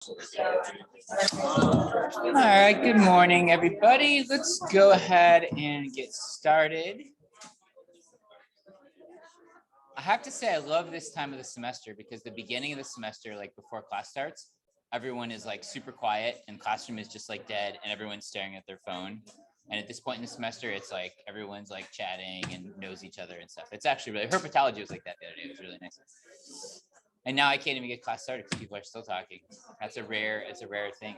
All right, good morning, everybody. Let's go ahead and get started. I have to say I love this time of the semester because the beginning of the semester, like before class starts, everyone is like super quiet and classroom is just like dead and everyone's staring at their phone. And at this point in the semester, it's like everyone's like chatting and knows each other and stuff. It's actually really, herpetology was like that the other day. It was really nice. And now I can't even get class started because people are still talking. It's a rare thing.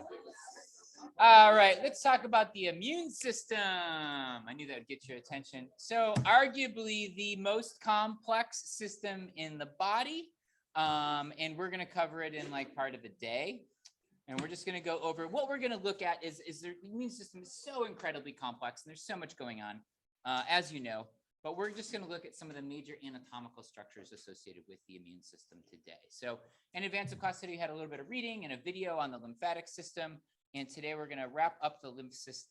All right, let's talk about the immune system. I knew that would get your attention. So arguably the most complex system in the body. And we're going to cover it in like part of the day. And we're just going to go over what we're going to look at is the immune system is so incredibly complex and there's so much going on, as you know. But we're just going to look at some of the major anatomical structures associated with the immune system today. So in advance of class today, we had a little bit of reading and a video on the lymphatic system. And today we're going to wrap up the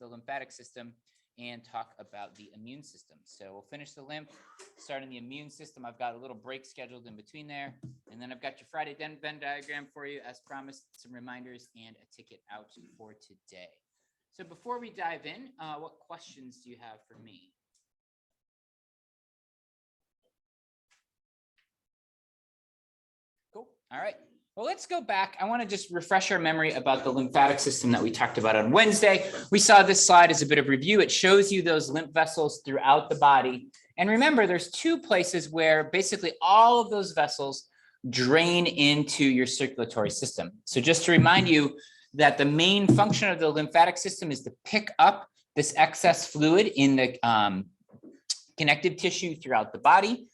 lymphatic system and talk about the immune system. So we'll finish the lymph, start in the immune system. I've got a little break scheduled in between there. And then I've got your Friday Venn diagram for you, as promised, some reminders and a ticket out for today. So before we dive in, what questions do you have for me? Cool. All right. Well, let's go back. I want to just refresh our memory about the lymphatic system that we talked about on Wednesday. We saw this slide as a bit of review. It shows you those lymph vessels throughout the body. And remember, there's two places where basically all of those vessels drain into your circulatory system. So just to remind you that the main function of the lymphatic system is to pick up this excess fluid in the connective tissue throughout the body.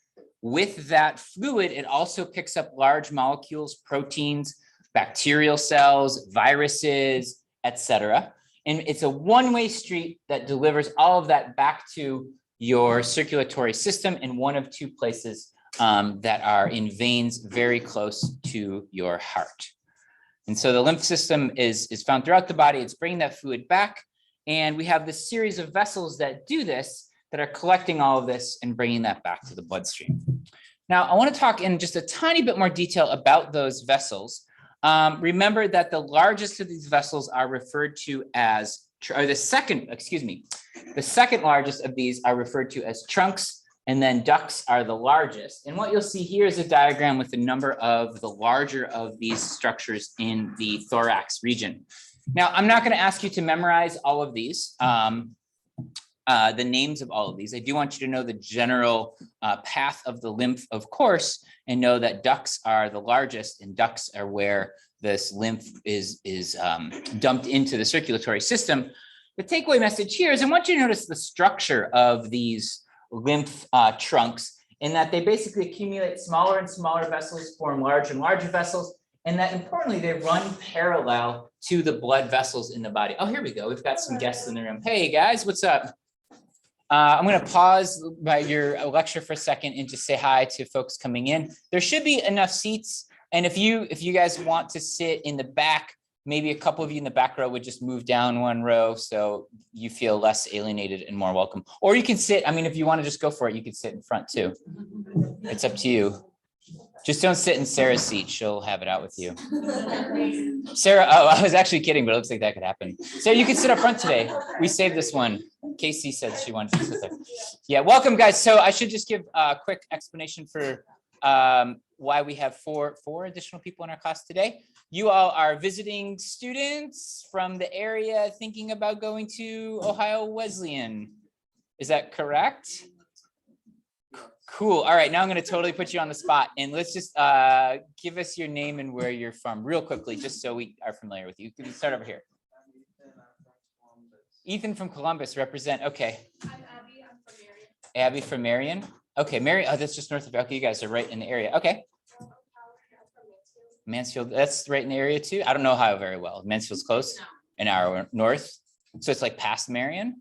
With that fluid, it also picks up large molecules, proteins, bacterial cells, viruses, etc. And it's a one-way street that delivers all of that back to your circulatory system in one of two places that are in veins very close to your heart. And so the lymph system is found throughout the body. It's bringing that fluid back. And we have this series of vessels that do this, that are collecting all of this and bringing that back to the bloodstream. Now, I want to talk in just a tiny bit more detail about those vessels. Remember that the largest of these vessels are referred to as, or the second largest of these are referred to as trunks, and then ducts are the largest. And what you'll see here is a diagram with the number of the larger of these structures in the thorax region. Now, I'm not going to ask you to memorize all of these. The names of all of these. I do want you to know the general path of the lymph, of course, and know that ducts are the largest, and ducts are where this lymph is dumped into the circulatory system. The takeaway message here is I want you to notice the structure of these lymph trunks, in that they basically accumulate smaller and smaller vessels, form larger and larger vessels, and that importantly, they run parallel to the blood vessels in the body. Oh, here we go. We've got some guests in the room. Hey guys, what's up? I'm going to pause your lecture for a second and just say hi to folks coming in. There should be enough seats. And if you guys want to sit in the back, maybe a couple of you in the back row would just move down one row so you feel less alienated and more welcome. Or you can sit, I mean, if you want to just go for it, you can sit in front too. It's up to you. Just don't sit in Sarah's seat. She'll have it out with you. Sarah, oh, I was actually kidding, but it looks like that could happen. Sarah, you can sit up front today. We saved this one. Casey said she wanted to sit there. Yeah, welcome, guys. So I should just give a quick explanation for why we have four additional people in our class today. You all are visiting students from the area thinking about going to Ohio Wesleyan. Is that correct? Cool. All right. Now I'm going to totally put you on the spot, and let's just give us your name and where you're from real quickly, just so we are familiar with you. Can we start over here? Ethan from Columbus, represent. Okay. I'm Abby. I'm from Marion. Abby from Marion. Okay. Marion. Oh, that's just north of. Okay. You guys are right in the area. Okay. Mansfield. That's right in the area too. I don't know Ohio very well. Mansfield's close. An hour north. So it's like past Marion.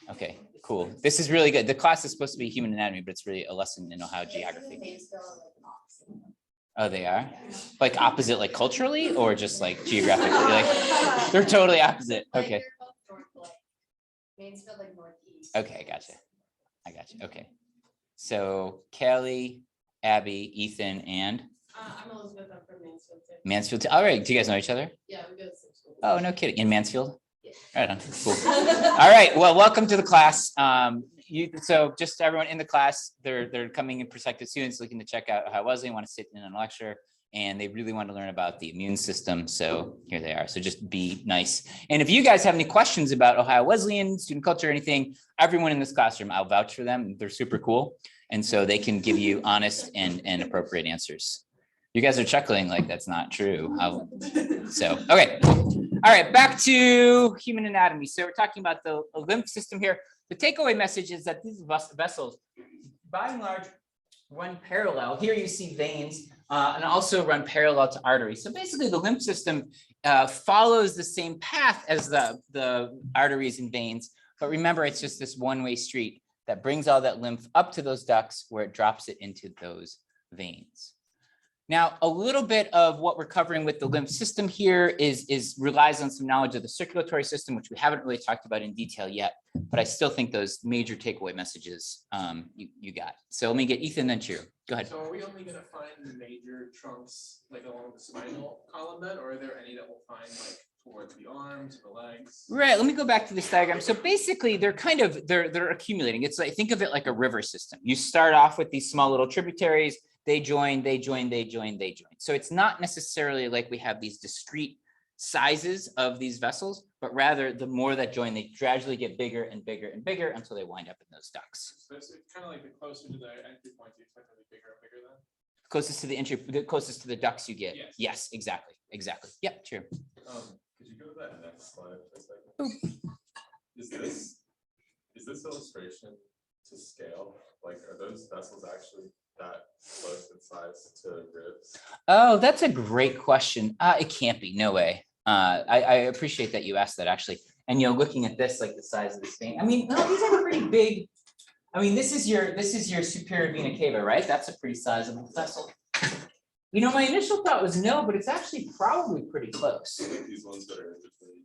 Okay. Cool. This is really good. The class is supposed to be human anatomy, but it's really a lesson in Ohio geography. Oh, they are? Like opposite, like culturally, or just like geographically? Like they're totally opposite. Okay. Mansfield, like northeast. Okay, I gotcha. Okay. So Kelly, Abby, Ethan, and I'm Elizabeth. I'm from Mansfield. Mansfield. All right. Do you guys know each other? Yeah, we go to the same school. Oh, no kidding. In Mansfield? Yeah. Right on. Cool. All right. Well, welcome to the class. So just everyone in the class, they're coming in prospective students looking to check out how it was. They want to sit in on a lecture and they really want to learn about the immune system. So here they are. So just be nice. And if you guys have any questions about Ohio Wesleyan, student culture, or anything, everyone in this classroom, I'll vouch for them. They're super cool. And so they can give you honest and appropriate answers. You guys are chuckling like that's not true. Okay. All right, back to human anatomy. So we're talking about the lymph system here. The takeaway message is that these vessels, by and large, run parallel. Here you see veins and also run parallel to arteries. So basically the lymph system follows the same path as the arteries and veins. But remember, it's just this one-way street that brings all that lymph up to those ducts where it drops it into those veins. Now, a little bit of what we're covering with the lymph system here relies on some knowledge of the circulatory system, which we haven't really talked about in detail yet, but I still think those major takeaway messages you got. So let me get Ethan, then Chiru. Go ahead. So are we only going to find the major trunks like along the spinal column then, or are there any that we'll find like towards the arms, the legs? Right. Let me go back to this diagram. So basically, they're accumulating. It's like, think of it like a river system. You start off with these small little tributaries. They join, they join, they join, they join. So it's not necessarily like we have these discrete sizes of these vessels, but rather the more that join, they gradually get bigger and bigger and bigger until they wind up in those ducts. So it's kind of like the closer to the entry point, you expect them to be bigger and bigger then? Closest to the entry, the closest to the ducts you get. Yes. Yes, exactly. Yep, true. Could you go to that next slide for a second? Is this illustration to scale? Like, are those vessels actually that close in size to ribs? Oh, that's a great question. It can't be, no way. I appreciate that you asked that actually. And looking at this, like the size of this thing, I mean, no, these are pretty big. I mean, this is your superior vena cava, right? That's a pretty sizable vessel. My initial thought was no, but it's actually probably pretty close. These ones that are in between.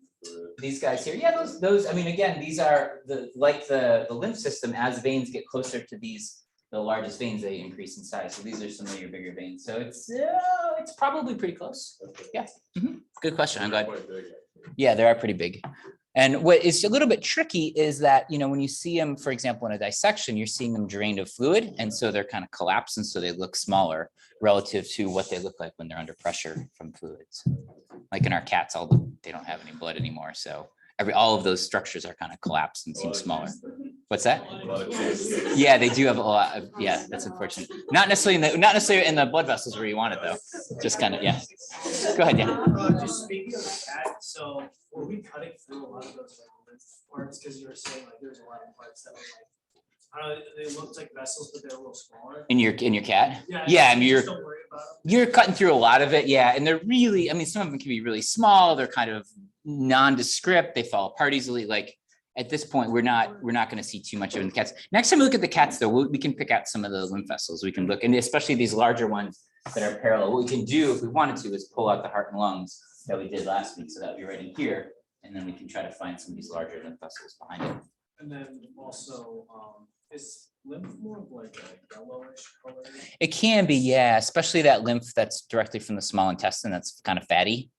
These guys here, yeah, those. I mean, again, these are the lymph system. As veins get closer to the largest veins, they increase in size. So these are some of your bigger veins. So it's probably pretty close. Okay. Yeah. Good question. I'm glad. Quite big. Yeah, they are pretty big. And what is a little bit tricky is that, when you see them, for example, in a dissection, you're seeing them drained of fluid. And so they're kind of collapsed. And so they look smaller relative to what they look like when they're under pressure from fluids. Like in our cats, they don't have any blood anymore. So all of those structures are kind of collapsed and seem smaller. What's that? Yeah, they do have a lot of, yeah, that's unfortunate. Not necessarily in the blood vessels where you want it though. Just kind of, yeah. Go ahead, yeah. Just speaking of the cat, so were we cutting through a lot of those lymph parts? Because you were saying like there's a lot of parts that were like, I don't know, they looked like vessels, but they're a little smaller. In your cat? Yeah, I mean, just don't worry about them. you're cutting through a lot of it, yeah. And they're really, I mean, some of them can be really small. They're kind of nondescript. They fall apart easily. Like at this point, we're not going to see too much of it in the cats. Next time we look at the cats, though, we can pick out some of the lymph vessels. We can look, and especially these larger ones that are parallel. What we can do if we wanted to is pull out the heart and lungs that we did last week. So that would be right in here. And then we can try to find some of these larger lymph vessels behind it. And then also, is lymph more of like a yellowish color? It can be, yeah, especially that lymph that's directly from the small intestine that's kind of fatty.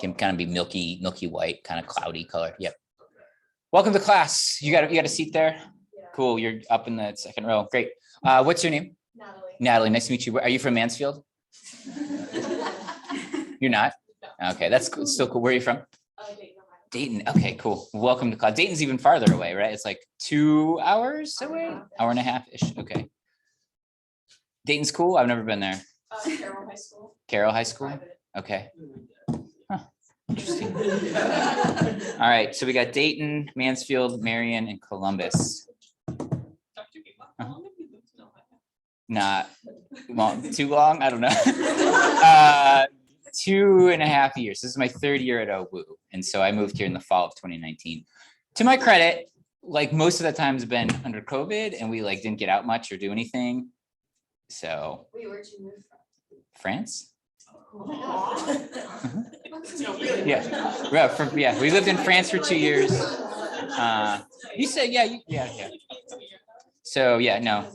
Can kind of be milky white, kind of cloudy color. Yep. Okay. Welcome to class. You got a seat there? Yeah. Cool. You're up in the second row. Great. What's your name? Natalie. Natalie. Nice to meet you. Are you from Mansfield? You're not? Okay, that's cool. Still cool. Where are you from? Dayton, Ohio. Dayton. Okay, cool. Welcome to class. Dayton's even farther away, right? It's like 2 hours away, hour and a half-ish. Okay. Dayton's cool. I've never been there. Carroll High School. Carroll High School. Private. Okay. Interesting. All right, so we got Dayton, Mansfield, Marion, and Columbus. Not long, too long. I don't know. 2.5 years. This is my third year at OWU, and so I moved here in the fall of 2019. To my credit, like most of the time's been under COVID, and we like didn't get out much or do anything. So. Wait, where'd you move from? France. Yeah. Yeah, we lived in France for 2 years. You said, yeah. So yeah, no.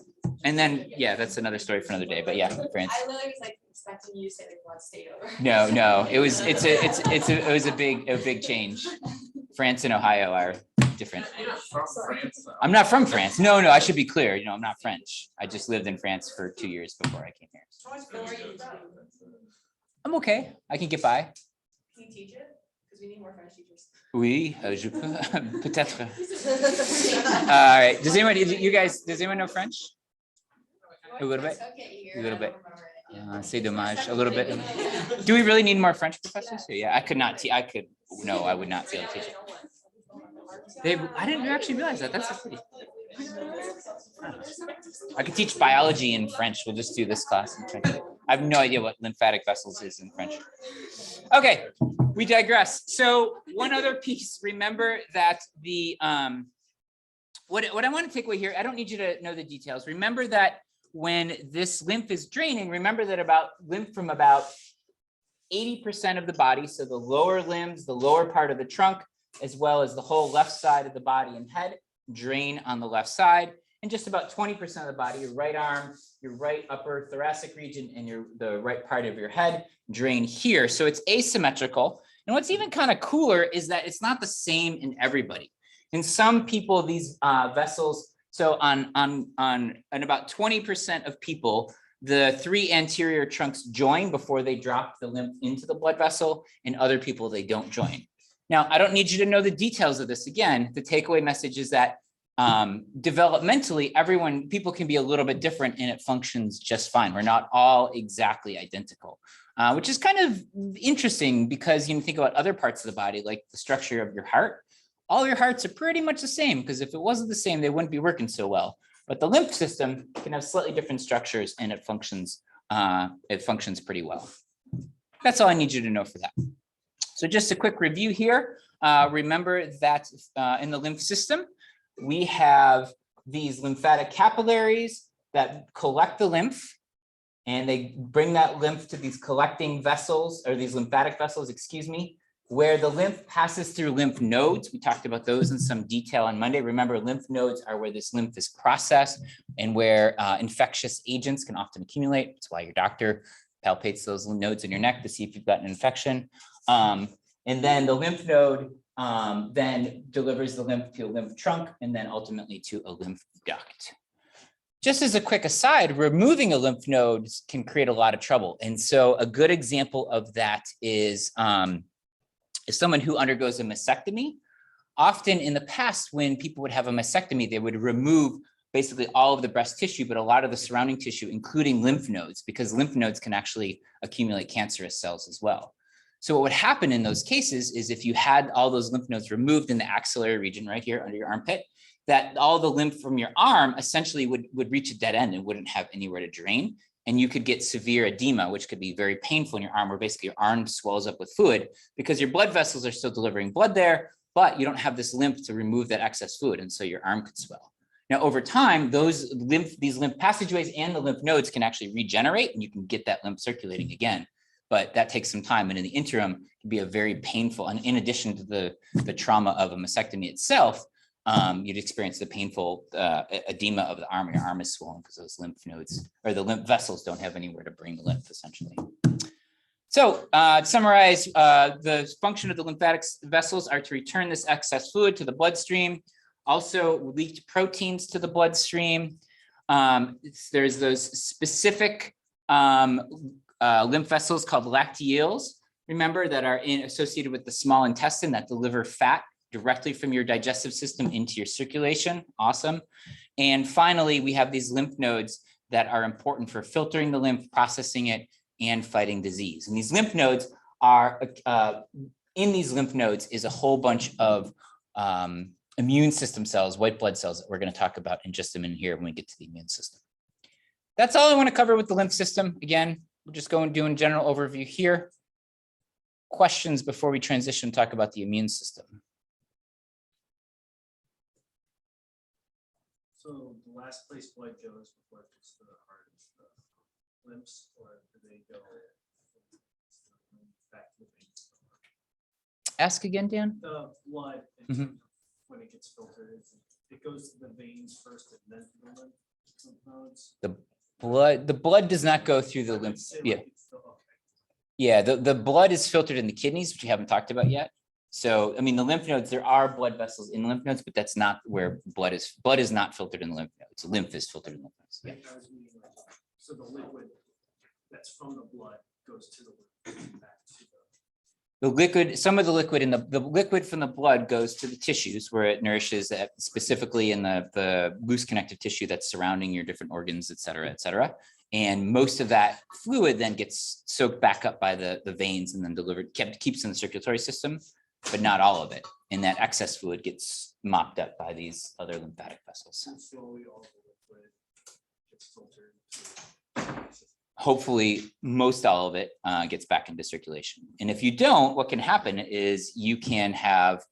And then, yeah, that's another story for another day, but yeah, France. I literally was like expecting you say like one state over. No, it was a big change. France and Ohio are different. You're not from France, though. I'm not from France. No, I should be clear. I'm not French. I just lived in France for 2 years before I came here. How much bill are you from? I'm okay. I can get by. Can you teach it? Because we need more French teachers. Oui, je peux. Peut-être. All right. Does anyone know French? A little bit? A little bit. C'est dommage. A little bit. Do we really need more French professors? Yeah, I could not. No, I would not be able to teach it. I didn't actually realize that. That's pretty. I could teach biology in French. We'll just do this class in French. I have no idea what lymphatic vessels is in French. Okay, we digress. So one other piece, remember that the, what I want to take away here, I don't need you to know the details. Remember that when this lymph is draining, remember that lymph from about 80% of the body, so the lower limbs, the lower part of the trunk, as well as the whole left side of the body and head, drain on the left side, and just about 20% of the body, your right arm, your right upper thoracic region, and the right part of your head drain here. So it's asymmetrical. And what's even kind of cooler is that it's not the same in everybody. In some people, these vessels, so on about 20% of people, the 3 anterior trunks join before they drop the lymph into the blood vessel, and other people, they don't join. Now, I don't need you to know the details of this. Again, the takeaway message is that developmentally, people can be a little bit different and it functions just fine. We're not all exactly identical, which is kind of interesting because you think about other parts of the body, like the structure of your heart. All your hearts are pretty much the same, because if it wasn't the same, they wouldn't be working so well. But the lymph system can have slightly different structures and it functions pretty well. That's all I need you to know for that. So just a quick review here. Remember that in the lymph system, we have these lymphatic capillaries that collect the lymph, and they bring that lymph to these collecting vessels, or these lymphatic vessels, excuse me, where the lymph passes through lymph nodes. We talked about those in some detail on Monday. Remember, lymph nodes are where this lymph is processed and where infectious agents can often accumulate. That's why your doctor palpates those nodes in your neck to see if you've got an infection. And then the lymph node then delivers the lymph to a lymph trunk and then ultimately to a lymph duct. Just as a quick aside, removing a lymph node can create a lot of trouble. And so a good example of that is someone who undergoes a mastectomy. Often in the past, when people would have a mastectomy, they would remove basically all of the breast tissue, but a lot of the surrounding tissue, including lymph nodes, because lymph nodes can actually accumulate cancerous cells as well. So what would happen in those cases is if you had all those lymph nodes removed in the axillary region right here under your armpit, that all the lymph from your arm essentially would reach a dead end and wouldn't have anywhere to drain. And you could get severe edema, which could be very painful in your arm, where basically your arm swells up with fluid because your blood vessels are still delivering blood there, but you don't have this lymph to remove that excess fluid. And so your arm could swell. Now, over time, these lymph passageways and the lymph nodes can actually regenerate and you can get that lymph circulating again. But that takes some time. And in the interim, it can be a very painful, and in addition to the trauma of a mastectomy itself, you'd experience the painful edema of the arm. Your arm is swollen because those lymph nodes or the lymph vessels don't have anywhere to bring the lymph, essentially. So to summarize, the function of the lymphatic vessels are to return this excess fluid to the bloodstream, also leaked proteins to the bloodstream. There's those specific lymph vessels called lacteals, remember, that are associated with the small intestine that deliver fat directly from your digestive system into your circulation. Awesome. And finally, we have these lymph nodes that are important for filtering the lymph, processing it, and fighting disease. And these lymph nodes are, in these lymph nodes is a whole bunch of immune system cells, white blood cells, that we're going to talk about in just a minute here when we get to the immune system. That's all I want to cover with the lymph system. Again, we'll just go and do a general overview here. Questions before we transition and talk about the immune system? So the last place blood goes before it gets to the heart is the lymphs, or do they go back to the veins? Ask again, Dan. The blood, when it gets filtered, it goes to the veins first and then to the lymph nodes. The blood does not go through the lymph. Say, Yeah. like, it's the- okay. Yeah, the blood is filtered in the kidneys, which we haven't talked about yet. So, I mean, the lymph nodes, there are blood vessels in the lymph nodes, but that's not where blood is. Blood is not filtered in the lymph nodes. Lymph is filtered in the lymph nodes. I Yeah. think I was meaning like, so the liquid that's from the blood goes to the lymph, back to the. The liquid, some of the liquid in the liquid from the blood goes to the tissues where it nourishes specifically in the loose connective tissue that's surrounding your different organs, et cetera, et cetera. And most of that fluid then gets soaked back up by the veins and then delivered, keeps in the circulatory system, but not all of it. And that excess fluid gets mopped up by these other lymphatic vessels. And slowly all the liquid gets filtered to. Hopefully, most all of it gets back into circulation. And if you don't, what can happen is you can have,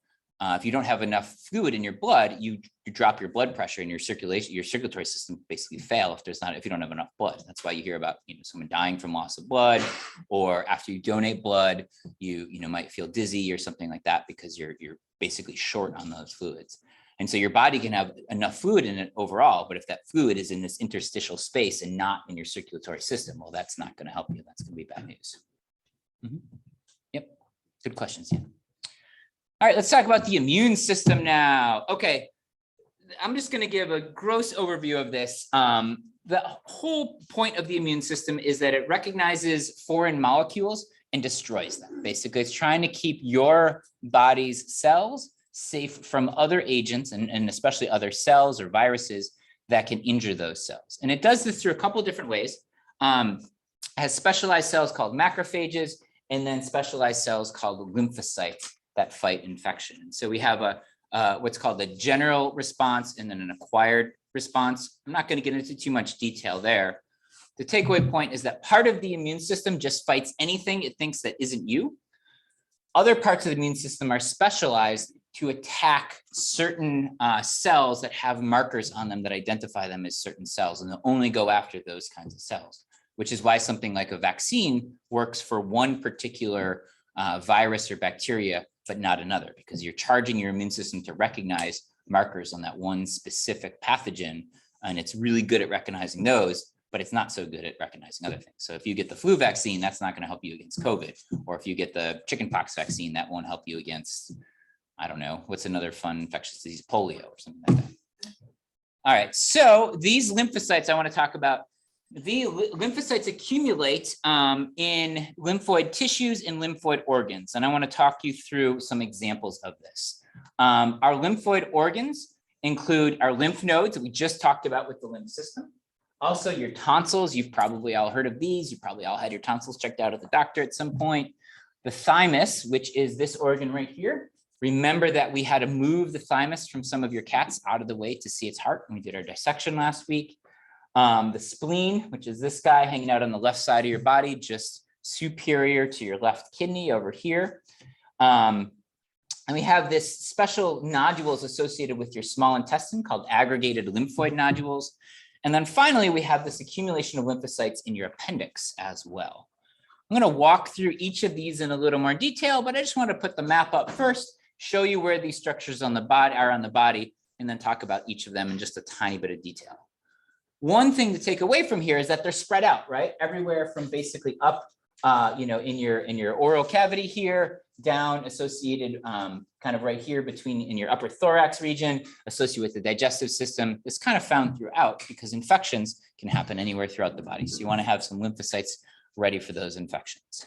if you don't have enough fluid in your blood, you drop your blood pressure and your circulatory system basically fail if you don't have enough blood. That's why you hear about someone dying from loss of blood, or after you donate blood, you might feel dizzy or something like that because you're basically short on those fluids. And so your body can have enough fluid in it overall, but if that fluid is in this interstitial space and not in your circulatory system, well, that's not going to help you. That's going to be bad news. Yep, good questions. Yeah. All right, let's talk about the immune system now. Okay, I'm just going to give a gross overview of this. The whole point of the immune system is that it recognizes foreign molecules and destroys them. Basically, it's trying to keep your body's cells safe from other agents and especially other cells or viruses that can injure those cells. And it does this through a couple of different ways. It has specialized cells called macrophages and then specialized cells called lymphocytes that fight infection. And so we have what's called the general response and then an acquired response. I'm not going to get into too much detail there. The takeaway point is that part of the immune system just fights anything it thinks that isn't you. Other parts of the immune system are specialized to attack certain cells that have markers on them that identify them as certain cells, and they'll only go after those kinds of cells, which is why something like a vaccine works for one particular virus or bacteria, but not another, because you're charging your immune system to recognize markers on that one specific pathogen, and it's really good at recognizing those, but it's not so good at recognizing other things. So if you get the flu vaccine, that's not going to help you against COVID, or if you get the chickenpox vaccine, that won't help you against, I don't know, what's another fun infectious disease, polio or something like that. All right, so these lymphocytes I want to talk about. The lymphocytes accumulate in lymphoid tissues and lymphoid organs, and I want to talk you through some examples of this. Our lymphoid organs include our lymph nodes that we just talked about with the lymph system. Also, your tonsils, you've probably all heard of these. You probably all had your tonsils checked out at the doctor at some point. The thymus, which is this organ right here. Remember that we had to move the thymus from some of your cats out of the way to see its heart when we did our dissection last week. The spleen, which is this guy hanging out on the left side of your body, just superior to your left kidney over here. And we have this special nodules associated with your small intestine called aggregated lymphoid nodules. And then finally, we have this accumulation of lymphocytes in your appendix as well. I'm going to walk through each of these in a little more detail, but I just want to put the map up first, show you where these structures on the body, and then talk about each of them in just a tiny bit of detail. One thing to take away from here is that they're spread out, right? Everywhere from basically up, in your oral cavity here, down associated kind of right here in your upper thorax region, associated with the digestive system. It's kind of found throughout because infections can happen anywhere throughout the body. So you want to have some lymphocytes ready for those infections.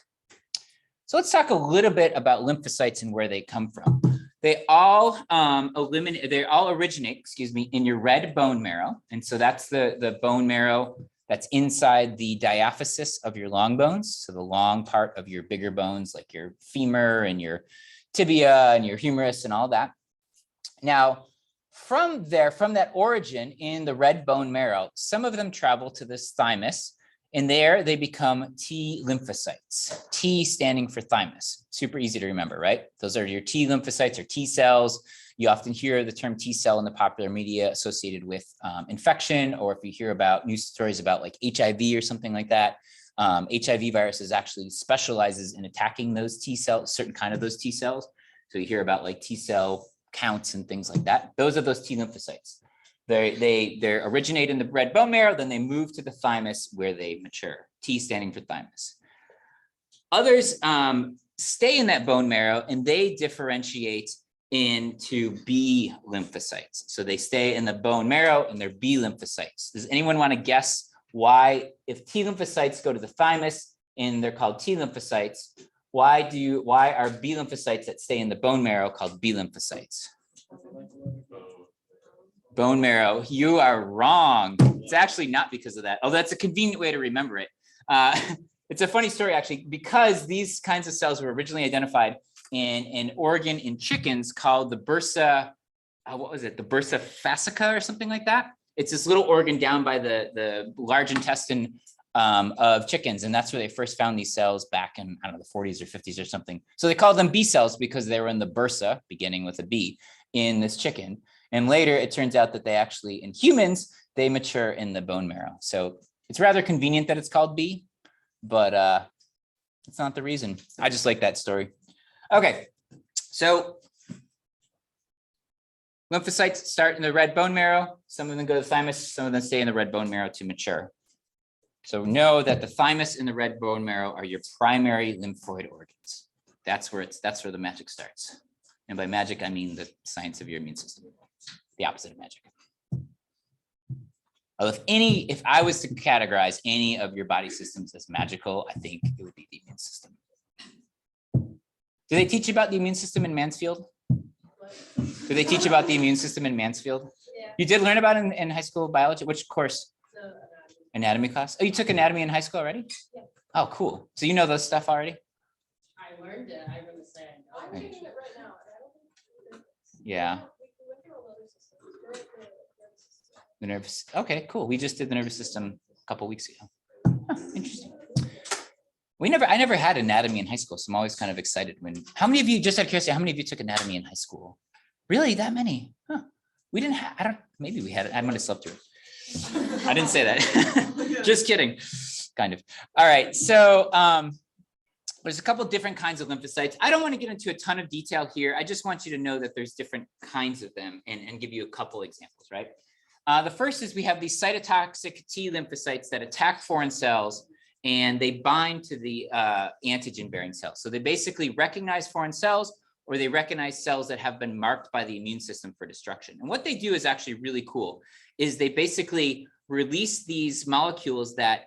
So let's talk a little bit about lymphocytes and where they come from. They all originate, in your red bone marrow. And so that's the bone marrow that's inside the diaphysis of your long bones. So the long part of your bigger bones, like your femur and your tibia and your humerus and all that. Now, from that origin in the red bone marrow, some of them travel to this thymus, and there they become T lymphocytes, T standing for thymus. Super easy to remember, right? Those are your T lymphocytes or T cells. You often hear the term T cell in the popular media associated with infection, or if you hear about news stories about like HIV or something like that. HIV viruses actually specializes in attacking those T cells, certain kind of those T cells. So you hear about like T cell counts and things like that. Those are those T lymphocytes. They originate in the red bone marrow, then they move to the thymus where they mature. T standing for thymus. Others stay in that bone marrow and they differentiate into B lymphocytes. So they stay in the bone marrow and they're B lymphocytes. Does anyone want to guess why, if T lymphocytes go to the thymus and they're called T lymphocytes, why are B lymphocytes that stay in the bone marrow called B lymphocytes? Bone marrow, you are wrong. It's actually not because of that. Oh, that's a convenient way to remember it. It's a funny story, actually, because these kinds of cells were originally identified in an organ in chickens called the bursa, what was it? The bursa fascica or something like that. It's this little organ down by the large intestine of chickens. And that's where they first found these cells back in, I don't know, the 40s or 50s or something. So they called them B cells because they were in the bursa, beginning with a B, in this chicken. And later it turns out that they actually, in humans, they mature in the bone marrow. So it's rather convenient that it's called B, but it's not the reason. I just like that story. Okay, so lymphocytes start in the red bone marrow. Some of them go to the thymus, some of them stay in the red bone marrow to mature. So know that the thymus and the red bone marrow are your primary lymphoid organs. That's where the magic starts. And by magic, I mean the science of your immune system, the opposite of magic. If I was to categorize any of your body systems as magical, I think it would be the immune system. Do they teach you about the immune system in Mansfield? Do they teach you about the immune system in Mansfield? Yeah. You did learn about it in high school biology? Which course? So, Anatomy class? Oh, you took anatomy in high school already? Yeah. Oh, cool. So you know those stuff already? I learned it, I wouldn't say I know. I'm taking it right now. And I don't think Yeah. we went through all the other systems. We're at the nervous system. The nervous. Okay, cool. We just did the nervous system a couple weeks ago. Huh, interesting. I never had anatomy in high school, so I'm always kind of excited when. How many of you, just out of curiosity, how many of you took anatomy in high school? Really, that many? Huh. We didn't have. I don't. Maybe we had it. I might have slept through it. I didn't say that. Just kidding. Kind of. All right. So there's a couple different kinds of lymphocytes. I don't want to get into a ton of detail here. I just want you to know that there's different kinds of them and give you a couple examples, right? The first is we have these cytotoxic T lymphocytes that attack foreign cells and they bind to the antigen bearing cells. So they basically recognize foreign cells or they recognize cells that have been marked by the immune system for destruction. And what they do is actually really cool, is they basically release these molecules that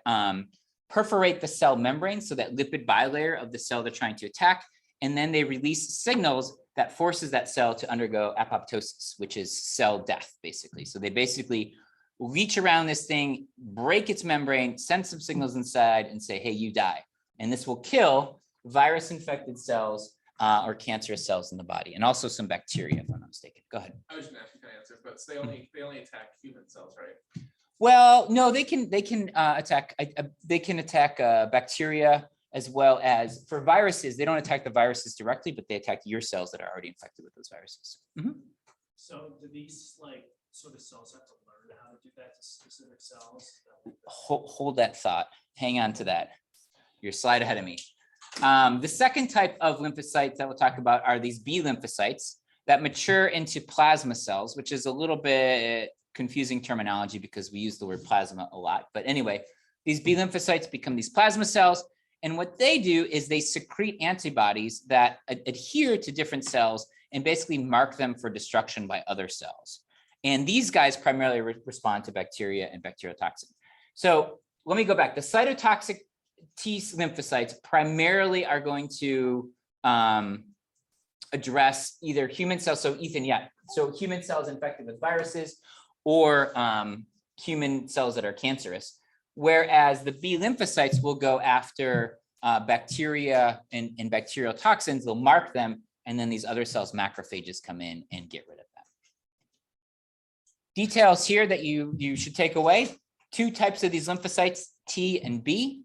perforate the cell membrane, so that lipid bilayer of the cell they're trying to attack, and then they release signals that forces that cell to undergo apoptosis, which is cell death, basically. So they basically reach around this thing, break its membrane, send some signals inside and say, hey, you die. And this will kill virus-infected cells or cancerous cells in the body, and also some bacteria, if I'm not mistaken. Go ahead. I was just gonna ask you kind of answers, but so they only attack human cells, right? Well, no, they can attack bacteria, as well as for viruses. They don't attack the viruses directly, but they attack your cells that are already infected with those viruses. Mhm. So do these like sort of cells have to learn how to do that to specific cells? Hold that thought. Hang on to that. You're a slide ahead of me. The second type of lymphocytes that we'll talk about are these B lymphocytes that mature into plasma cells, which is a little bit confusing terminology because we use the word plasma a lot. But anyway, these B lymphocytes become these plasma cells. And what they do is they secrete antibodies that adhere to different cells and basically mark them for destruction by other cells. And these guys primarily respond to bacteria and bacterial toxin. So let me go back. The cytotoxic T lymphocytes primarily are going to address either human cells. So Ethan, yeah. So human cells infected with viruses or human cells that are cancerous. Whereas the B lymphocytes will go after bacteria and bacterial toxins. They'll mark them, and then these other cells, macrophages, come in and get rid of them. Details here that you should take away. Two types of these lymphocytes, T and B.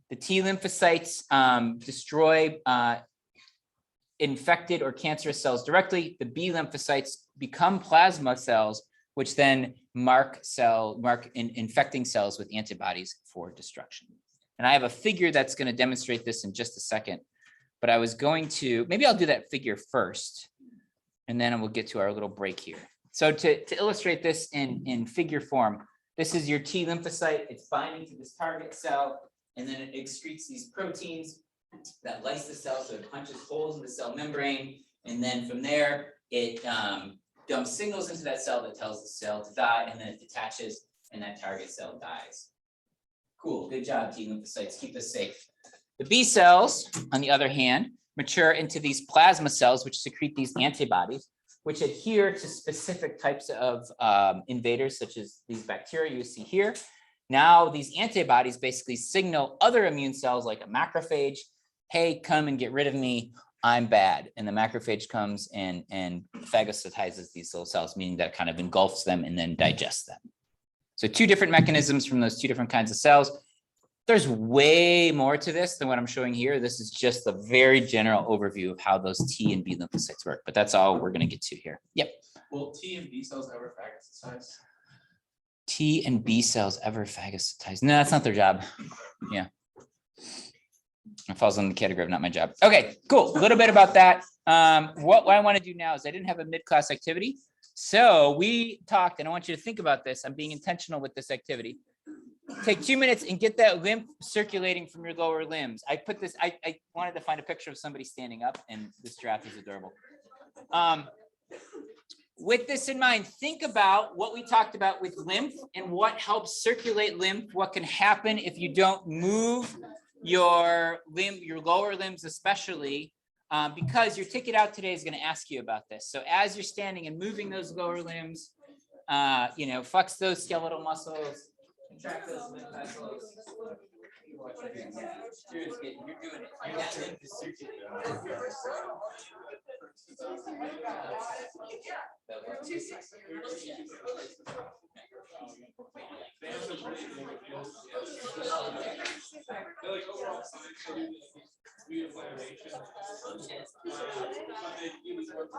The T lymphocytes destroy infected or cancerous cells directly. The B lymphocytes become plasma cells, which then mark infecting cells with antibodies for destruction. And I have a figure that's going to demonstrate this in just a second, but I was going to, maybe I'll do that figure first, and then we'll get to our little break here. So to illustrate this in figure form, this is your T lymphocyte. It's binding to this target cell, and then it excretes these proteins that lyse the cell, so it punches holes in the cell membrane, and then from there it dumps signals into that cell that tells the cell to die, and then it detaches, and that target cell dies. Cool, good job, T lymphocytes. Keep us safe. The B cells, on the other hand, mature into these plasma cells, which secrete these antibodies, which adhere to specific types of invaders, such as these bacteria you see here. Now, these antibodies basically signal other immune cells like a macrophage, hey, come and get rid of me, I'm bad. And the macrophage comes and phagocytizes these little cells, meaning that it kind of engulfs them and then digests them. So two different mechanisms from those two different kinds of cells. There's way more to this than what I'm showing here. This is just a very general overview of how those T and B lymphocytes work, but that's all we're going to get to here. Yep. Will T and B cells ever phagocytize? T and B cells ever phagocytize? No, that's not their job. Yeah. It falls on the category of not my job. Okay, cool. A little bit about that. What I want to do now is I didn't have a mid-class activity. So we talked, and I want you to think about this. I'm being intentional with this activity. Take 2 minutes and get that lymph circulating from your lower limbs. I put this, I wanted to find a picture of somebody standing up, and this giraffe is adorable. With this in mind, think about what we talked about with lymph and what helps circulate lymph, what can happen if you don't move your lower limbs especially, because your ticket out today is going to ask you about this. So as you're standing and moving those lower limbs, flex those skeletal muscles, contract those lymph vessels. You're doing it. You got lymph to circulate. They're like overall signs for reinflammation. But they use what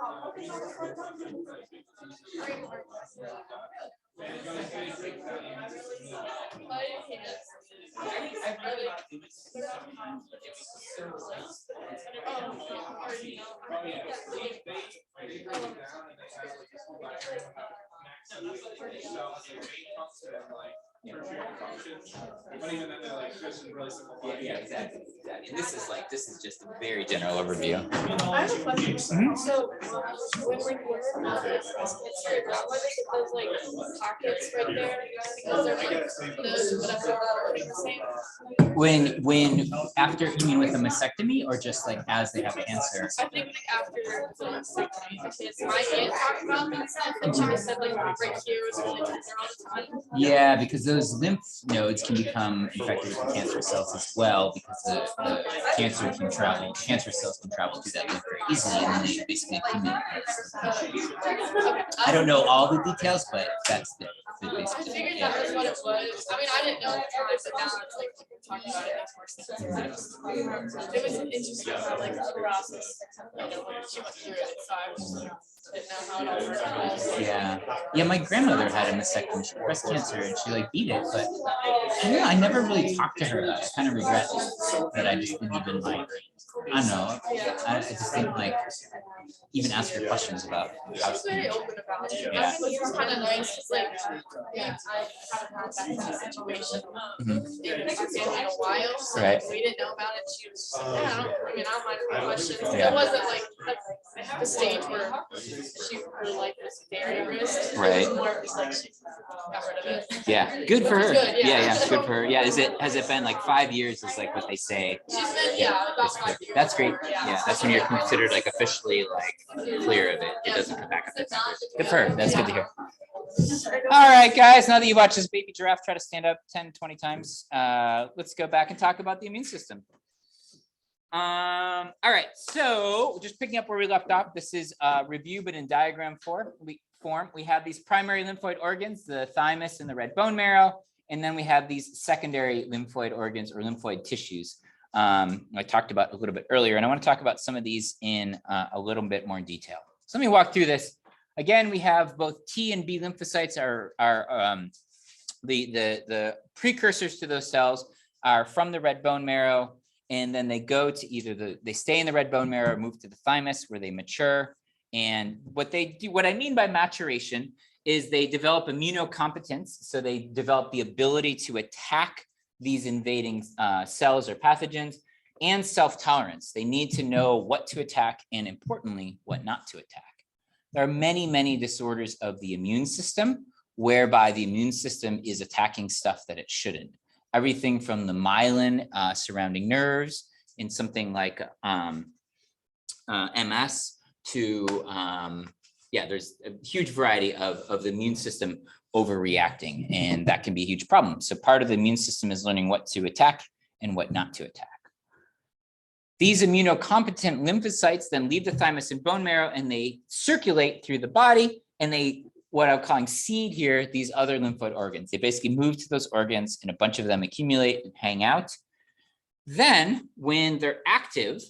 I've heard about Thymus sometimes, but it was so Oh yeah, they break it down and they have like this whole diagram about maximally cells and main function and like tertiary functions. But even then they're like just really simple. yeah, exactly. And this is just a very general overview. I have a question. So, when we're here, what is those like pockets right there? Because they're like those, whatever, are the same. When after, you mean with a mastectomy or just like as they have cancer? I think like after the mastectomy, because my aunt talked about that stuff, and she just said like right here was really tender all the time. Yeah, because those lymph nodes can become infected with cancer cells as well, because the cancer cells can travel through that lymph very easily, and then they basically accumulate. I don't know all the details, but that's the I basic. figured that was what it was. I mean, I didn't know at the time, but now it's like talking about it makes more sense. It was interesting how like the process, she went through it, so I was didn't know how it all worked. Yeah, my grandmother had a mastectomy. She had breast cancer, and she like beat it, but I never really talked to her. I kind of regret that I just didn't even like, I don't know. I just didn't like even ask her questions about how She's very open about it. Yeah. I think it's kind of nice, it's like, yeah, I haven't had that kind of situation in my family in a while, so Right. we didn't know about it. She was just like, yeah, I don't mind the questions. Yeah. It wasn't like the stage where her life was very at risk. Right. It was more just like she got rid of it. Yeah, good for Which is her. good, yeah. Yeah, good for her. Yeah, has it been like 5 years is like what they say? She's been, yeah, about 5 years. That's great. Yeah, that's when you're considered like officially like clear of it. It doesn't come back up to 10 years. Good for her. That's good to hear. All right, guys, now that you watch this baby giraffe try to stand up 10, 20 times, let's go back and talk about the immune system. All right, so just picking up where we left off, this is review, but in diagram form. We have these primary lymphoid organs, the thymus and the red bone marrow, and then we have these secondary lymphoid organs or lymphoid tissues. I talked about a little bit earlier, and I want to talk about some of these in a little bit more detail. So let me walk through this. Again, we have both T and B lymphocytes are the precursors to those cells are from the red bone marrow, and then they go to either they stay in the red bone marrow or move to the thymus where they mature. And what they do, what I mean by maturation is they develop immunocompetence. So they develop the ability to attack these invading cells or pathogens, and self-tolerance. They need to know what to attack and, importantly, what not to attack. There are many, many disorders of the immune system whereby the immune system is attacking stuff that it shouldn't. Everything from the myelin surrounding nerves in something like MS to, there's a huge variety of the immune system overreacting, and that can be a huge problem. So part of the immune system is learning what to attack and what not to attack. These immunocompetent lymphocytes then leave the thymus and bone marrow, and they circulate through the body, and they, what I'm calling seed here, these other lymphoid organs. They basically move to those organs, and a bunch of them accumulate and hang out. Then when they're active,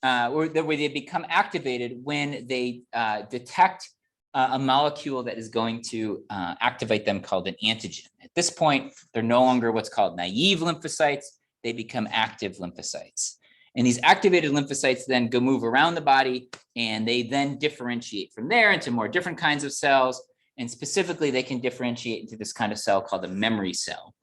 or where they become activated when they detect a molecule that is going to activate them called an antigen. At this point, they're no longer what's called naive lymphocytes. They become active lymphocytes. And these activated lymphocytes then go move around the body, and they then differentiate from there into more different kinds of cells. And specifically, they can differentiate into this kind of cell called a memory cell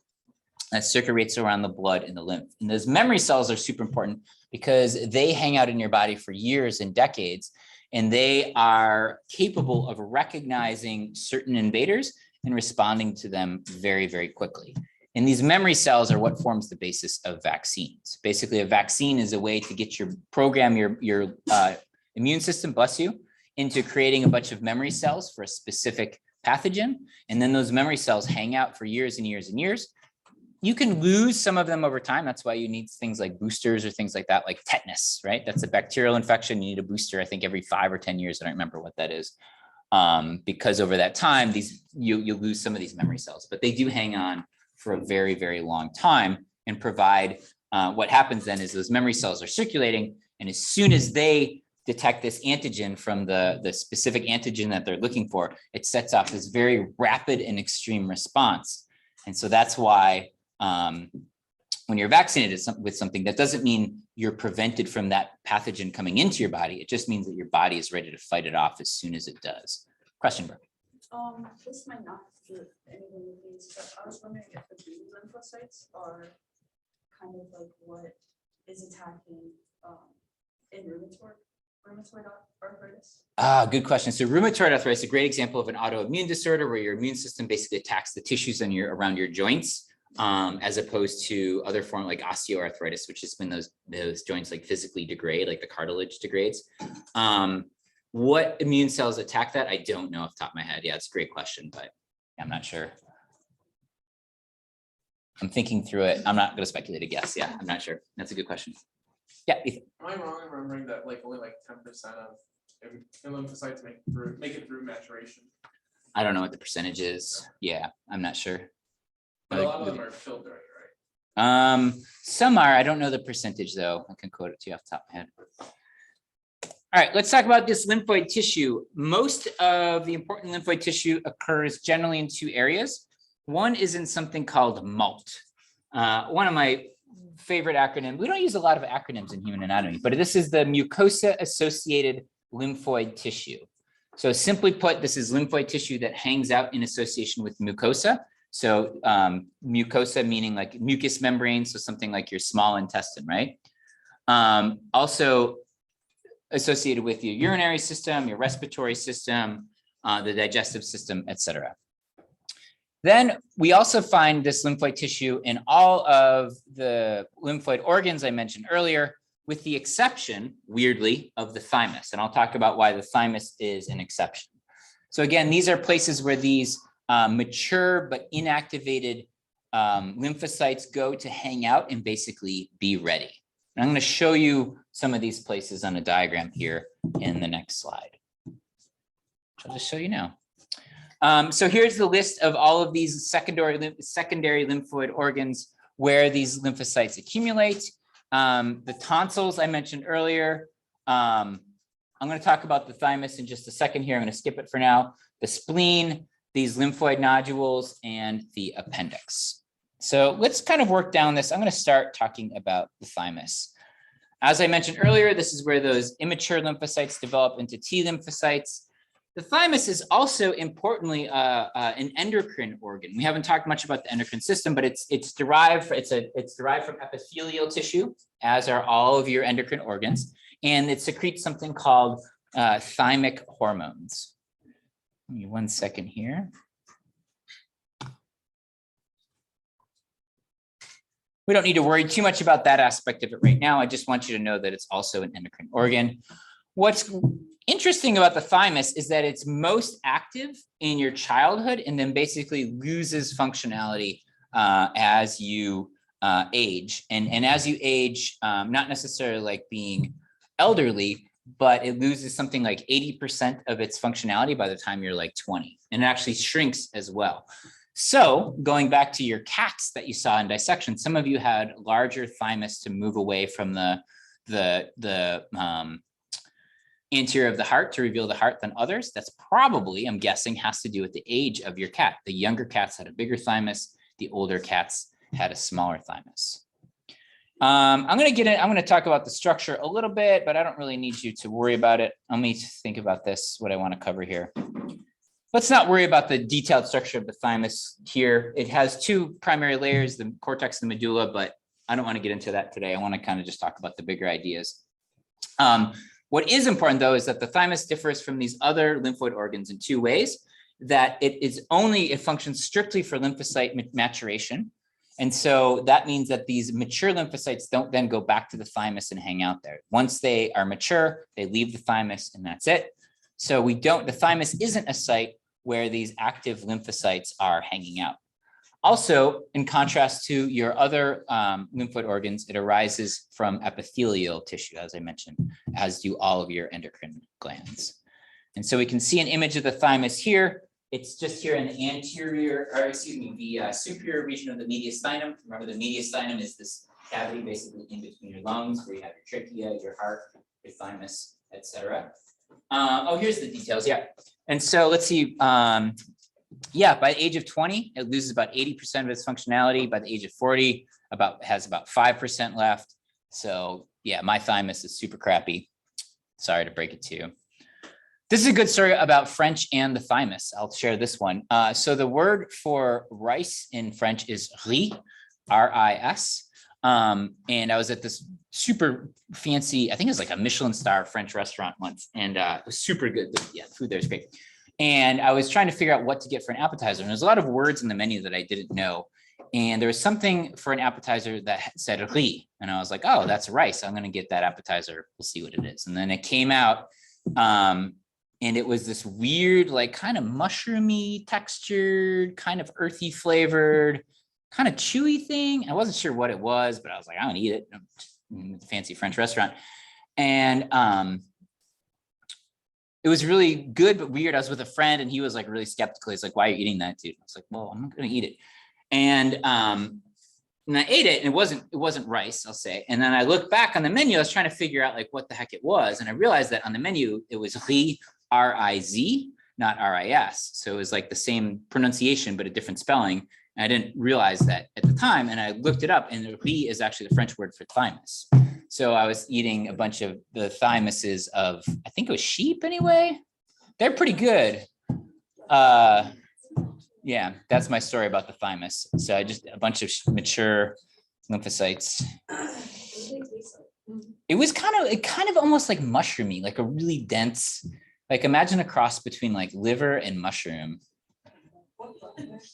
that circulates around the blood and the lymph. And those memory cells are super important because they hang out in your body for years and decades, and they are capable of recognizing certain invaders and responding to them very, very quickly. And these memory cells are what forms the basis of vaccines. Basically, a vaccine is a way to get your immune system, bless you, into creating a bunch of memory cells for a specific pathogen. And then those memory cells hang out for years and years and years. You can lose some of them over time. That's why you need things like boosters or things like that, like tetanus, right? That's a bacterial infection. You need a booster, I think, every 5 or 10 years. I don't remember what that is. Because over that time, you lose some of these memory cells, but they do hang on for a very, very long time and provide, what happens then is those memory cells are circulating. And as soon as they detect this antigen from the specific antigen that they're looking for, it sets off this very rapid and extreme response. And so that's why when you're vaccinated with something, that doesn't mean you're prevented from that pathogen coming into your body. It just means that your body is ready to fight it off as soon as it does. Question, Brooke? This might not do anything with these, but I was wondering if the B lymphocytes are kind of like what is attacking in rheumatoid arthritis. Good question. So rheumatoid arthritis is a great example of an autoimmune disorder where your immune system basically attacks the tissues around your joints, as opposed to other forms like osteoarthritis, which is when those joints like physically degrade, like the cartilage degrades. What immune cells attack that? I don't know off the top of my head. Yeah, it's a great question, but I'm not sure. I'm thinking through it. I'm not going to speculate a guess. Yeah, I'm not sure. That's a good question. Yeah, Ethan. Am I wrong in remembering that like only like 10% of lymphocytes make it through maturation? I don't know what the percentage is. Yeah, I'm not sure. But a lot of them are filtered, right? Some are. I don't know the percentage though. I can quote it to you off the top of my head. All right, let's talk about this lymphoid tissue. Most of the important lymphoid tissue occurs generally in 2 areas. One is in something called MALT. One of my favorite acronyms. We don't use a lot of acronyms in human anatomy, but this is the mucosa-associated lymphoid tissue. So simply put, this is lymphoid tissue that hangs out in association with mucosa. So mucosa meaning like mucous membrane, so something like your small intestine, right? Also associated with your urinary system, your respiratory system, the digestive system, etc. Then we also find this lymphoid tissue in all of the lymphoid organs I mentioned earlier, with the exception, weirdly, of the thymus. And I'll talk about why the thymus is an exception. So again, these are places where these mature but inactivated lymphocytes go to hang out and basically be ready. And I'm going to show you some of these places on a diagram here in the next slide. I'll just show you now. So here's the list of all of these secondary lymphoid organs where these lymphocytes accumulate. The tonsils I mentioned earlier. I'm going to talk about the thymus in just a second here. I'm going to skip it for now. The spleen, these lymphoid nodules, and the appendix. So let's kind of work down this. I'm going to start talking about the thymus. As I mentioned earlier, this is where those immature lymphocytes develop into T lymphocytes. The thymus is also importantly an endocrine organ. We haven't talked much about the endocrine system, but it's derived from epithelial tissue, as are all of your endocrine organs, and it secretes something called thymic hormones. Give me 1 second here. We don't need to worry too much about that aspect of it right now. I just want you to know that it's also an endocrine organ. What's interesting about the thymus is that it's most active in your childhood and then basically loses functionality as you age. And as you age, not necessarily like being elderly, but it loses something like 80% of its functionality by the time you're like 20, and it actually shrinks as well. So going back to your cats that you saw in dissection, some of you had larger thymus to move away from the anterior of the heart to reveal the heart than others. That's probably, I'm guessing, has to do with the age of your cat. The younger cats had a bigger thymus. The older cats had a smaller thymus. I'm going to talk about the structure a little bit, but I don't really need you to worry about it. Let me think about this, what I want to cover here. Let's not worry about the detailed structure of the thymus here. It has two primary layers, the cortex and the medulla, but I don't want to get into that today. I want to kind of just talk about the bigger ideas. What is important, though, is that the thymus differs from these other lymphoid organs in two ways, that it functions strictly for lymphocyte maturation. And so that means that these mature lymphocytes don't then go back to the thymus and hang out there. Once they are mature, they leave the thymus and that's it. So the thymus isn't a site where these active lymphocytes are hanging out. Also, in contrast to your other lymphoid organs, it arises from epithelial tissue, as I mentioned, as do all of your endocrine glands. And so we can see an image of the thymus here. It's just here in the the superior region of the mediastinum. Remember, the mediastinum is this cavity basically in between your lungs where you have your trachea, your heart, your thymus, etc. Here's the details. Yeah. And so let's see. By the age of 20, it loses about 80% of its functionality. By the age of 40, has about 5% left. So yeah, my thymus is super crappy. Sorry to break it to you. This is a good story about French and the thymus. I'll share this one. So the word for rice in French is riz, R-I-S. And I was at this super fancy, I think it was like a Michelin star French restaurant once, and it was super good. Yeah, the food there is great. And I was trying to figure out what to get for an appetizer. And there's a lot of words in the menu that I didn't know. And there was something for an appetizer that said riz. And I was like, oh, that's rice. I'm going to get that appetizer. We'll see what it is. And then it came out, and it was this weird, like kind of mushroomy textured, kind of earthy flavored, kind of chewy thing. I wasn't sure what it was, but I was like, I don't eat it. It's a fancy French restaurant. And it was really good, but weird. I was with a friend and he was like really skeptical. He's like, why are you eating that, dude? I was like, well, I'm not going to eat it. And I ate it, and it wasn't rice, I'll say. And then I looked back on the menu. I was trying to figure out like what the heck it was. And I realized that on the menu, it was riz, R-I-Z, not R-I-S. So it was like the same pronunciation, but a different spelling. And I didn't realize that at the time. And I looked it up, and riz is actually the French word for thymus. So I was eating a bunch of the thymuses of, I think it was sheep anyway. They're pretty good. Yeah, that's my story about the thymus. So I just a bunch of mature lymphocytes. It was kind of almost like mushroomy, like a really dense, like imagine a cross between like liver and mushroom.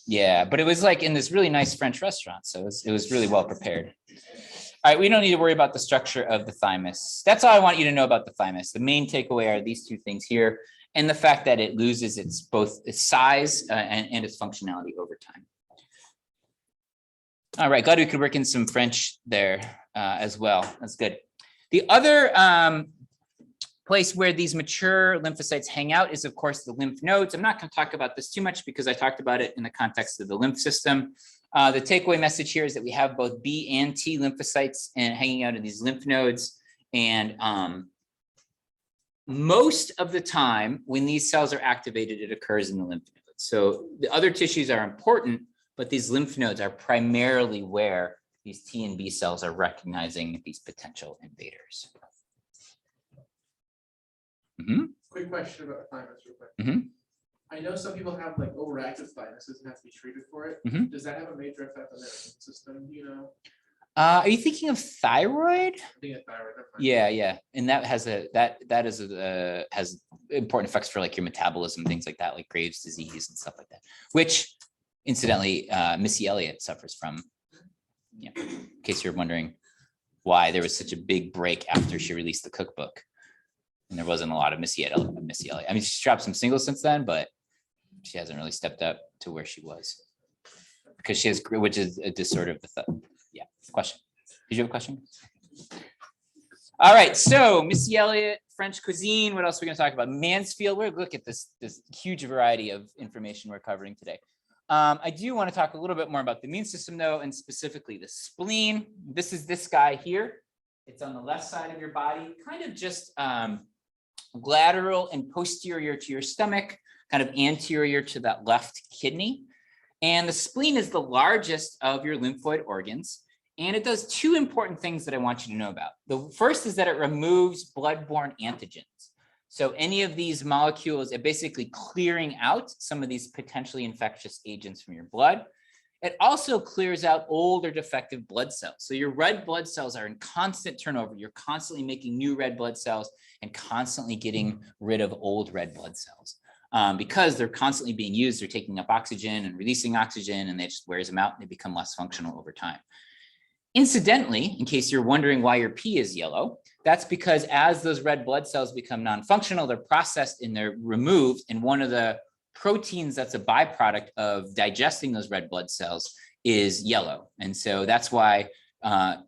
Yeah, but it was like in this really nice French restaurant. So it was really well prepared. All right, we don't need to worry about the structure of the thymus. That's all I want you to know about the thymus. The main takeaway are these two things here, and the fact that it loses both its size and its functionality over time. All right, glad we could work in some French there as well. That's good. The other place where these mature lymphocytes hang out is, of course, the lymph nodes. I'm not going to talk about this too much because I talked about it in the context of the lymph system. The takeaway message here is that we have both B and T lymphocytes and hanging out in these lymph nodes. And most of the time when these cells are activated, it occurs in the lymph nodes. So the other tissues are important, but these lymph nodes are primarily where these T and B cells are recognizing these potential invaders. Quick question about thymus real quick. Mhm. I know some people have like overactive thymuses and have to be treated for it. Mhm. Does that have a major effect on their immune system? Do you know? Are you thinking of thyroid? I think it's thyroid. Never mind. Yeah, and that has has important effects for like your metabolism, things like that, like Graves' disease and stuff like that. Which, incidentally, Missy Elliott suffers from. Yeah, in case you're wondering why there was such a big break after she released the cookbook, and there wasn't a lot of Missy Elliott. I mean, she's dropped some singles since then, but she hasn't really stepped up to where she was because she has, which is a disorder of the yeah. Question. Did you have a question? All right. So Missy Elliott, French cuisine. What else are we going to talk about? Mansfield. We're going to look at this huge variety of information we're covering today. I do want to talk a little bit more about the immune system, though, and specifically the spleen. This is this guy here. It's on the left side of your body, kind of just lateral and posterior to your stomach, kind of anterior to that left kidney. And the spleen is the largest of your lymphoid organs. And it does two important things that I want you to know about. The first is that it removes bloodborne antigens. So any of these molecules are basically clearing out some of these potentially infectious agents from your blood. It also clears out old or defective blood cells. So your red blood cells are in constant turnover. You're constantly making new red blood cells and constantly getting rid of old red blood cells. Because they're constantly being used, they're taking up oxygen and releasing oxygen, and they just wears them out and they become less functional over time. Incidentally, in case you're wondering why your pee is yellow, that's because as those red blood cells become non-functional, they're processed and they're removed, and one of the proteins that's a byproduct of digesting those red blood cells is yellow. And so that's why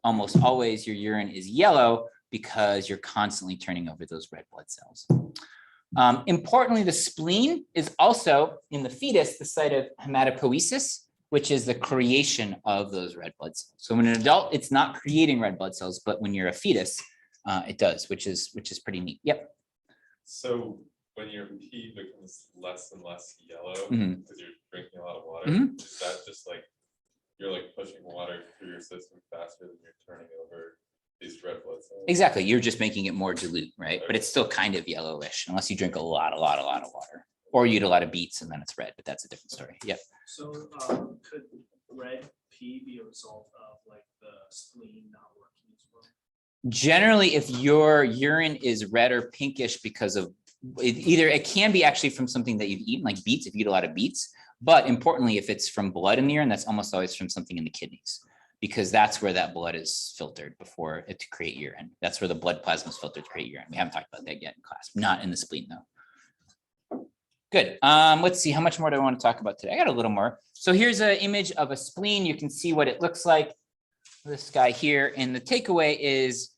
almost always your urine is yellow, because you're constantly turning over those red blood cells. Importantly, the spleen is also in the fetus the site of hematopoiesis, which is the creation of those red blood cells. So when an adult, it's not creating red blood cells, but when you're a fetus, it does, which is pretty neat. Yep. So when your pee becomes less and less yellow Mhm. because you're drinking a lot of water, Mhm. is that just like you're like pushing water through your system faster than you're turning over these red blood cells? Exactly. You're just making it more dilute, right? But it's still kind of yellowish unless you drink a lot of water, or you eat a lot of beets and then it's red, but that's a different story. Yep. So could red pee be a result of like the spleen not working as well? Generally, if your urine is red or pinkish because of it can be actually from something that you've eaten, like beets, if you eat a lot of beets. But importantly, if it's from blood in the urine, that's almost always from something in the kidneys, because that's where that blood is filtered before it to create urine. That's where the blood plasma is filtered to create urine. We haven't talked about that yet in class, not in the spleen though. Good. Let's see, how much more do I want to talk about today? I got a little more. So here's an image of a spleen. You can see what it looks like. This guy here, and the takeaway is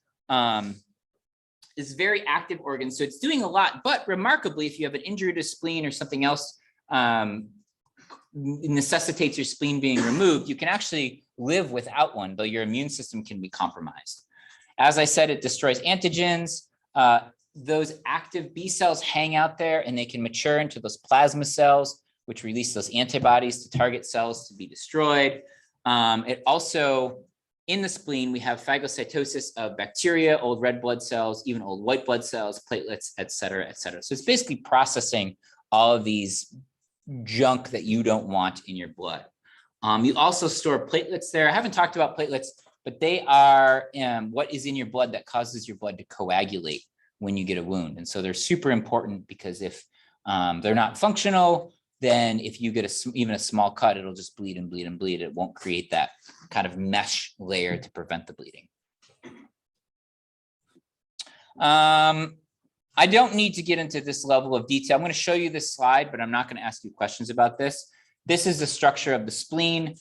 very active organ. So it's doing a lot, but remarkably, if you have an injury to spleen or something else necessitates your spleen being removed, you can actually live without one, though your immune system can be compromised. As I said, it destroys antigens. Those active B cells hang out there and they can mature into those plasma cells, which release those antibodies to target cells to be destroyed. It also, in the spleen, we have phagocytosis of bacteria, old red blood cells, even old white blood cells, platelets, et cetera, et cetera. So it's basically processing all of these junk that you don't want in your blood. You also store platelets there. I haven't talked about platelets, but they are what is in your blood that causes your blood to coagulate when you get a wound. And so they're super important, because if they're not functional, then if you get even a small cut, it'll just bleed and bleed and bleed. It won't create that kind of mesh layer to prevent the bleeding. I don't need to get into this level of detail. I'm going to show you this slide, but I'm not going to ask you questions about this. This is the structure of the spleen.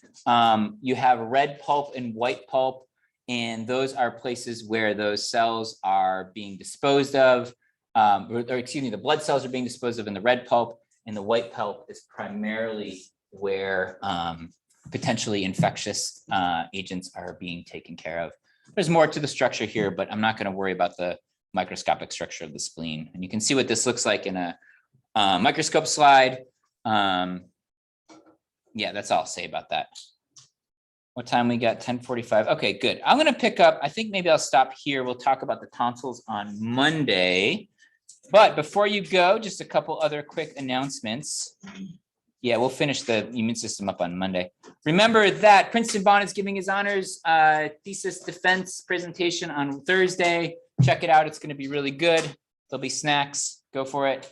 You have red pulp and white pulp, and those are places where those cells are being disposed of, or excuse me, the blood cells are being disposed of in the red pulp, and the white pulp is primarily where potentially infectious agents are being taken care of. There's more to the structure here, but I'm not going to worry about the microscopic structure of the spleen. And you can see what this looks like in a microscope slide. Yeah, that's all I'll say about that. What time we got? 10:45. Okay, good. I'm gonna pick up. I think maybe I'll stop here. We'll talk about the tonsils on Monday. But before you go, just a couple other quick announcements. Yeah, we'll finish the immune system up on Monday. Remember that Princeton Bond is giving his honors thesis defense presentation on Thursday. Check it out. It's going to be really good. There'll be snacks. Go for it.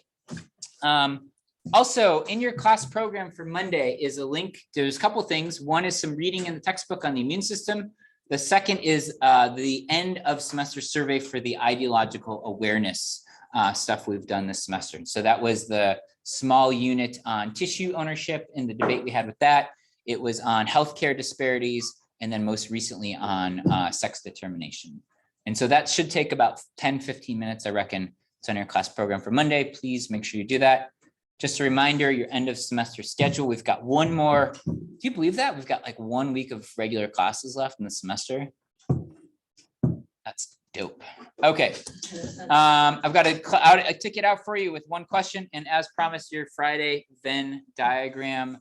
Also, in your class program for Monday is a link. There's a couple things. One is some reading in the textbook on the immune system. The second is the end of semester survey for the ideological awareness stuff we've done this semester. So that was the small unit on tissue ownership in the debate we had with that. It was on healthcare disparities, and then most recently on sex determination. And so that should take about 10-15 minutes, I reckon. It's on your class program for Monday. Please make sure you do that. Just a reminder, your end of semester schedule. We've got one more. Do you believe that? We've got like 1 week of regular classes left in the semester. That's dope. Okay. I've got a ticket out for you with one question. And as promised, your Friday Venn diagram